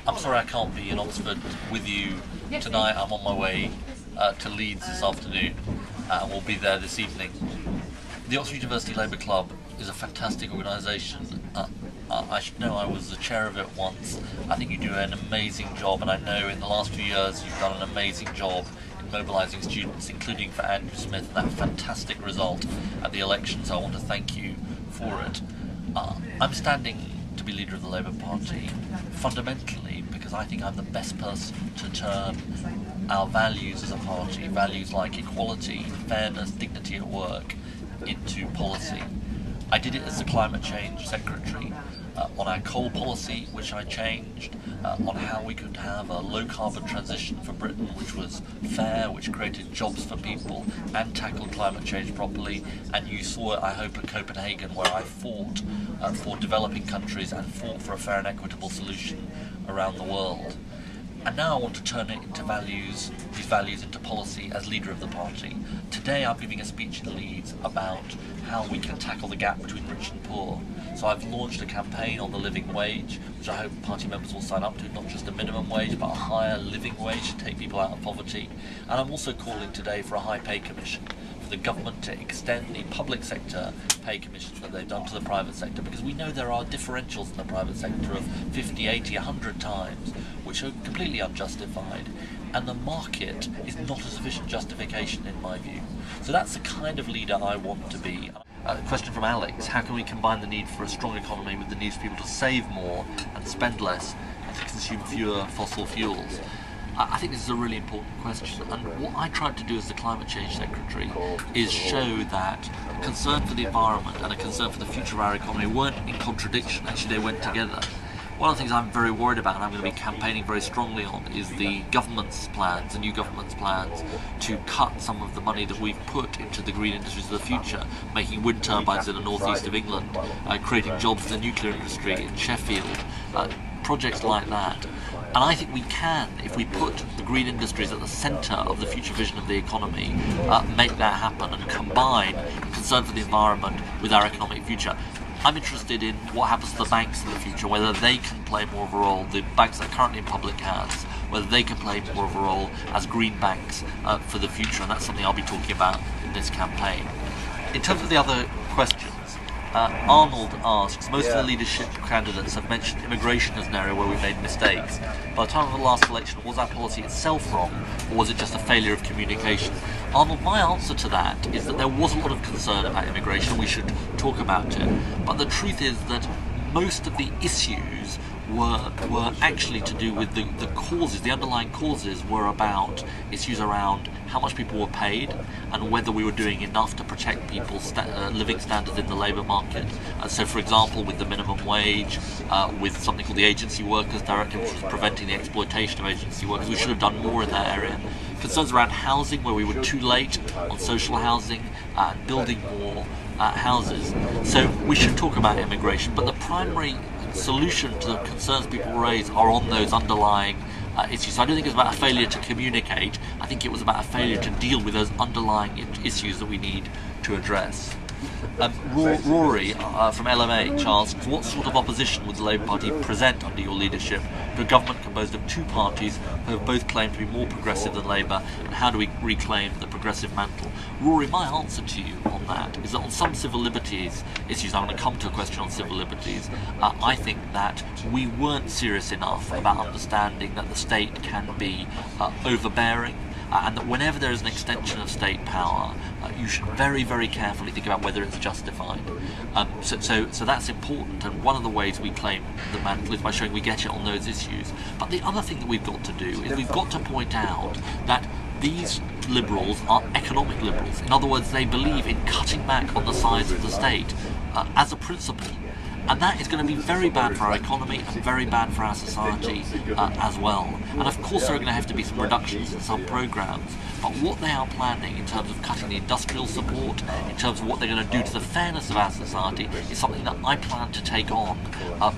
I'm sorry I can't be in Oxford with you tonight. I'm on my way to Leeds this afternoon and we'll be there this evening. The Oxford University Labour Club is a fantastic organisation. I should know I was the chair of it once. I think you do an amazing job, and I know in the last few years you've done an amazing job in mobilising students, including for Andrew Smith, and that fantastic result at the election, so I want to thank you for it. I'm standing to be leader of the Labour Party fundamentally because I think I'm the best person to turn our values as a party, values like equality, fairness, dignity at work, into policy. I did it as the Climate Change Secretary on our coal policy, which I changed, on how we could have a low-carbon transition for Britain, which was fair, which created jobs for people, and tackled climate change properly. And you saw it, I hope, at Copenhagen, where I fought for developing countries and fought for a fair and equitable solution around the world. And now I want to turn it into values, these values into policy as leader of the party. Today I'm giving a speech in Leeds about how we can tackle the gap between rich and poor. So I've launched a campaign on the living wage, which I hope party members will sign up to, not just a minimum wage, but a higher living wage to take people out of poverty. And I'm also calling today for a high pay commission, for the government to extend the public sector pay commissions that they've done to the private sector, because we know there are differentials in the private sector of 50, 80, 100 times, which are completely unjustified, and the market is not a sufficient justification in my view. So that's the kind of leader I want to be. A question from Alex: how can we combine the need for a strong economy with the need for people to save more and spend less and to consume fewer fossil fuels? I think this is a really important question, and what I tried to do as the Climate Change Secretary is show that concern for the environment and a concern for the future of our economy weren't in contradiction, actually they went together. One of the things I'm very worried about and I'm going to be campaigning very strongly on is the government's plans, the new government's plans, to cut some of the money that we've put into the green industries of the future, making wind turbines in the northeast of England, creating jobs for the nuclear industry in Sheffield, projects like that. And I think we can, if we put the green industries at the centre of the future vision of the economy, make that happen and combine concern for the environment with our economic future. I'm interested in what happens to the banks in the future, whether they can play more of a role, the banks that are currently in public hands, whether they can play more of a role as green banks for the future, and that's something I'll be talking about in this campaign. In terms of the other questions, Arnold asks, most of the leadership candidates have mentioned immigration as an area where we made mistakes. By the time of the last election, was our policy itself wrong, or was it just a failure of communication? Arnold, my answer to that is that there was a lot of concern about immigration, we should talk about it, but the truth is that most of the issues were actually to do with the causes. The underlying causes were about issues around how much people were paid and whether we were doing enough to protect people's living standards in the labour market. So for example, with the minimum wage, with something called the Agency Workers Directive, which was preventing the exploitation of agency workers, we should have done more in that area. Concerns around housing, where we were too late on social housing and building more houses. So we should talk about immigration, but the primary solution to the concerns people raise are on those underlying issues. So I don't think it was about a failure to communicate, I think it was about a failure to deal with those underlying issues that we need to address. Rory from LMH asks, what sort of opposition would the Labour Party present under your leadership to a government composed of two parties who have both claimed to be more progressive than Labour, and how do we reclaim the progressive mantle? Rory, my answer to you on that is that on some civil liberties issues, I'm going to come to a question on civil liberties, I think that we weren't serious enough about understanding that the state can be overbearing, and that whenever there is an extension of state power, you should very, very carefully think about whether it's justified. So that's important, and one of the ways we claim the mantle is by showing we get it on those issues. But the other thing that we've got to do is we've got to point out that these liberals are economic liberals. In other words, they believe in cutting back on the size of the state as a principle. And that is going to be very bad for our economy and very bad for our society as well. And of course there are going to have to be some reductions in some programmes, but what they are planning in terms of cutting the industrial support, in terms of what they're going to do to the fairness of our society, is something that I plan to take on,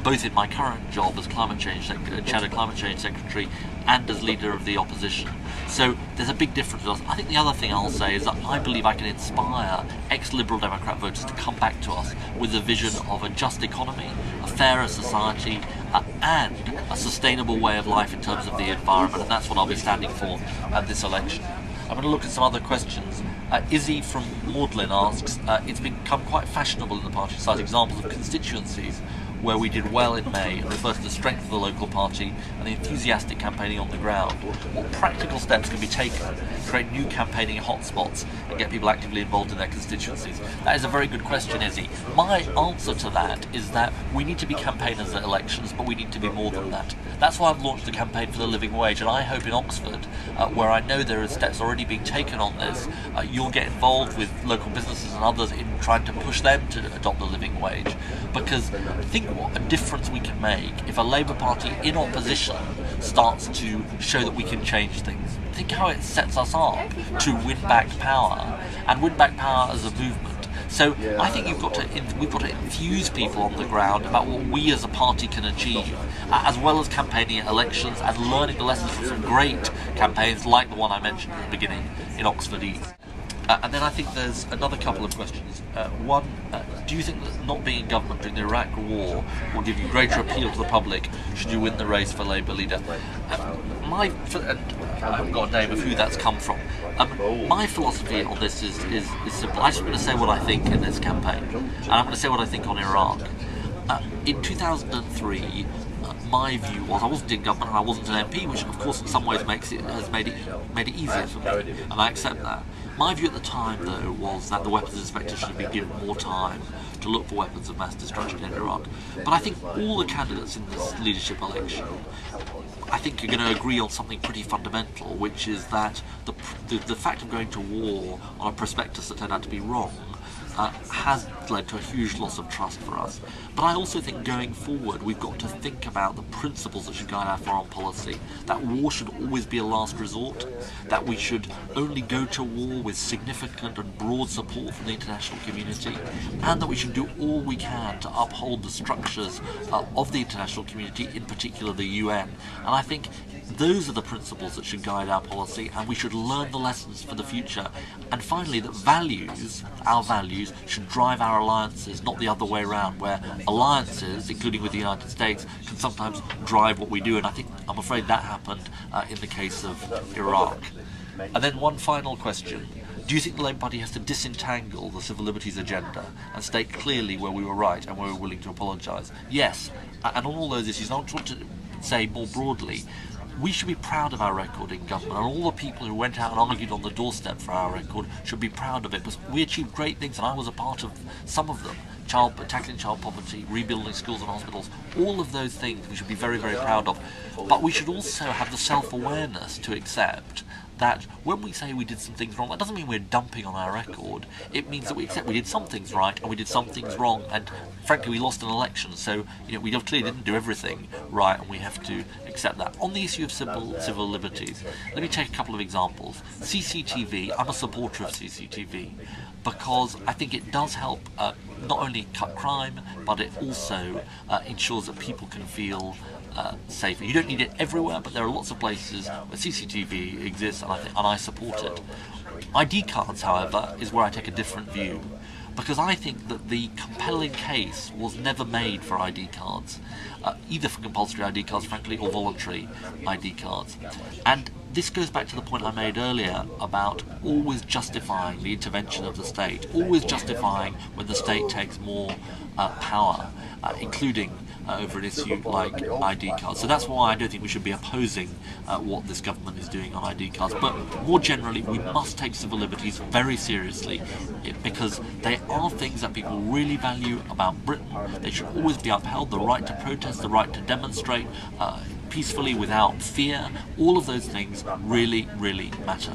both in my current job as Shadow Climate Change Secretary and as leader of the opposition. So there's a big difference with us. I think the other thing I'll say is that I believe I can inspire ex-Liberal Democrat voters to come back to us with a vision of a just economy, a fairer society, and a sustainable way of life in terms of the environment, and that's what I'll be standing for at this election. I'm going to look at some other questions. Izzy from Magdalen asks, it's become quite fashionable in the party to cite examples of constituencies where we did well in May and refers to the strength of the local party and the enthusiastic campaigning on the ground. What practical steps can be taken to create new campaigning hotspots and get people actively involved in their constituencies? That is a very good question, Izzy. My answer to that is that we need to be campaigners at elections, but we need to be more than that. That's why I've launched the campaign for the living wage, and I hope in Oxford, where I know there are steps already being taken on this, you'll get involved with local businesses and others in trying to push them to adopt the living wage. Because think what a difference we can make if a Labour Party in opposition starts to show that we can change things. Think how it sets us up to win back power, and win back power as a movement. So I think we've got to infuse people on the ground about what we as a party can achieve, as well as campaigning at elections and learning the lessons from some great campaigns like the one I mentioned at the beginning in Oxford East. And then I think there's another couple of questions. One, do you think that not being in government during the Iraq war will give you greater appeal to the public should you win the race for Labour leader? I haven't got a name of who that's come from. My philosophy on this is simple. I'm just going to say what I think in this campaign, and I'm going to say what I think on Iraq. In 2003, my view was I wasn't in government and I wasn't an MP, which of course in some ways has made it easier for me, and I accept that. My view at the time, though, was that the weapons inspector should be given more time to look for weapons of mass destruction in Iraq. But I think all the candidates in this leadership election, I think, are going to agree on something pretty fundamental, which is that the fact of going to war on a prospectus that turned out to be wrong has led to a huge loss of trust for us. But I also think going forward we've got to think about the principles that should guide our foreign policy, that war should always be a last resort, that we should only go to war with significant and broad support from the international community, and that we should do all we can to uphold the structures of the international community, in particular the UN. And I think those are the principles that should guide our policy, and we should learn the lessons for the future. And finally, that our values, should drive our alliances, not the other way around, where alliances, including with the United States, can sometimes drive what we do. And I'm afraid that happened in the case of Iraq. And then one final question. Do you think the Labour Party has to disentangle the civil liberties agenda and state clearly where we were right and where we were willing to apologise? Yes, and on all those issues, I want to say more broadly, we should be proud of our record in government, and all the people who went out and argued on the doorstep for our record should be proud of it, because we achieved great things, and I was a part of some of them. Tackling child poverty, rebuilding schools and hospitals, all of those things we should be very, very proud of. But we should also have the self-awareness to accept that when we say we did some things wrong, that doesn't mean we're dumping on our record. It means that we accept we did some things right and we did some things wrong, and frankly we lost an election, so we clearly didn't do everything right, and we have to accept that. On the issue of civil liberties, let me take a couple of examples. CCTV, I'm a supporter of CCTV because I think it does help not only cut crime, but it also ensures that people can feel safer. You don't need it everywhere, but there are lots of places where CCTV exists, and I support it. ID cards, however, is where I take a different view, because I think that the compelling case was never made for ID cards, either for compulsory ID cards, frankly, or voluntary ID cards. And this goes back to the point I made earlier about always justifying the intervention of the state, always justifying when the state takes more power, including over an issue like ID cards. So that's why I don't think we should be opposing what this government is doing on ID cards. But more generally, we must take civil liberties very seriously, because they are things that people really value about Britain. They should always be upheld. The right to protest, the right to demonstrate peacefully without fear, all of those things really, really matter.